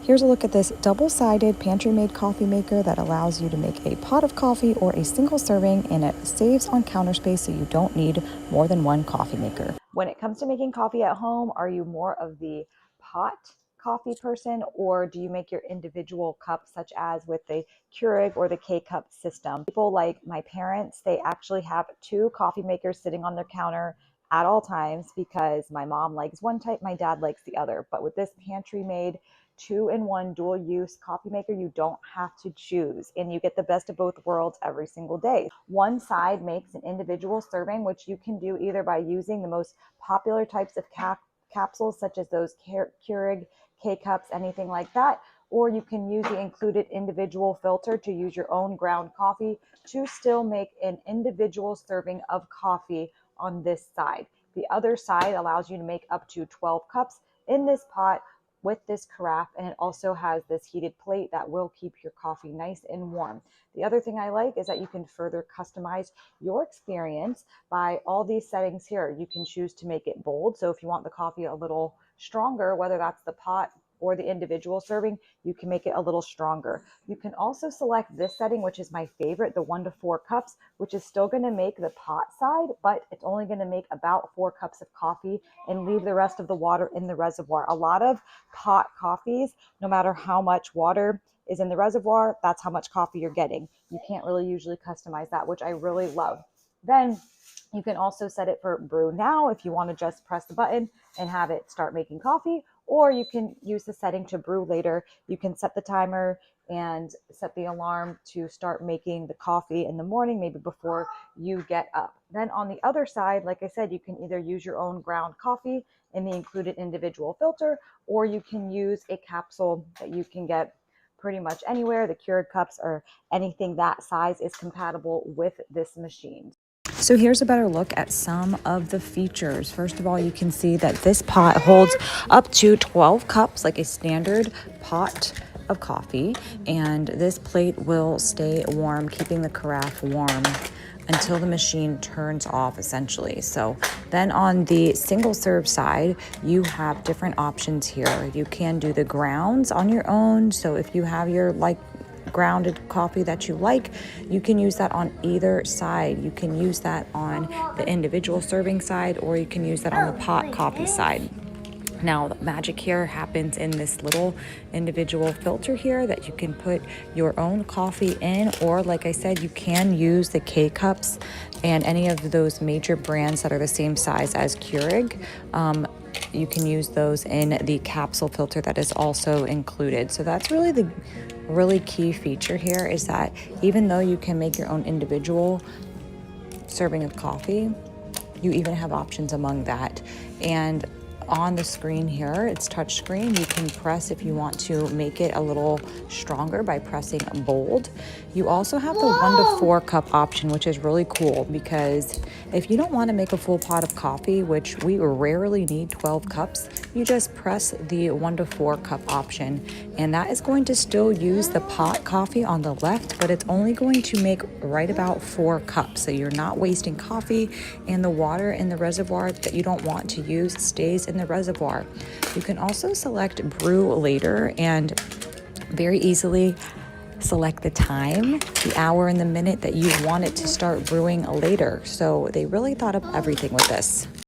Here's a look at this double-sided Pantry-Made coffee maker that allows you to make a pot of coffee or a single serving, and it saves on counter space so you don't need more than one coffee maker. When it comes to making coffee at home, are you more of the pot coffee person, or do you make your individual cups such as with the Keurig or the K-Cup system? People like my parents, they actually have two coffee makers sitting on their counter at all times because my mom likes one type, my dad likes the other. But with this Pantry-Made 2-in-1 dual use coffee maker, you don't have to choose, and you get the best of both worlds every single day. One side makes an individual serving, which you can do either by using the most popular types of capsules such as those Keurig K-Cups, anything like that, or you can use the included individual filter to use your own ground coffee to still make an individual serving of coffee on this side. The other side allows you to make up to 12 cups in this pot with this carafe, and it also has this heated plate that will keep your coffee nice and warm. The other thing I like is that you can further customize your experience by all these settings here. You can choose to make it bold, so if you want the coffee a little stronger, whether that's the pot or the individual serving, you can make it a little stronger. You can also select this setting, which is my favorite, the 1 to 4 cups, which is still going to make the pot side, but it's only going to make about 4 cups of coffee and leave the rest of the water in the reservoir. A lot of pot coffees, no matter how much water is in the reservoir, that's how much coffee you're getting. You can't really usually customize that, which I really love. Then you can also set it for brew now if you want to just press the button and have it start making coffee, or you can use the setting to brew later. You can set the timer and set the alarm to start making the coffee in the morning, maybe before you get up. Then on the other side, like I said, you can either use your own ground coffee in the included individual filter, or you can use a capsule that you can get pretty much anywhere. The Keurig cups or anything that size is compatible with this machine. So here's a better look at some of the features. First of all, you can see that this pot holds up to 12 cups, like a standard pot of coffee, and this plate will stay warm, keeping the carafe warm until the machine turns off, essentially. So then on the single serve side, you have different options here. You can do the grounds on your own. So if you have your grounded coffee that you like, you can use that on either side. You can use that on the individual serving side, or you can use that on the pot coffee side. Now, the magic here happens in this little individual filter here that you can put your own coffee in, or like I said, you can use the K-Cups and any of those major brands that are the same size as Keurig. You can use those in the capsule filter that is also included. So that's really the really key feature here, is that even though you can make your own individual serving of coffee, you even have options among that. And on the screen here, it's touch screen. You can press if you want to make it a little stronger by pressing bold. You also have the 1 to 4 cup option, which is really cool, because if you don't want to make a full pot of coffee, which we rarely need 12 cups, you just press the 1 to 4 cup option, and that is going to still use the pot coffee on the left, but it's only going to make right about 4 cups. So you're not wasting coffee, and the water in the reservoir that you don't want to use stays in the reservoir. You can also select brew later and very easily select the time, the hour and the minute that you want it to start brewing later. So they really thought of everything with this.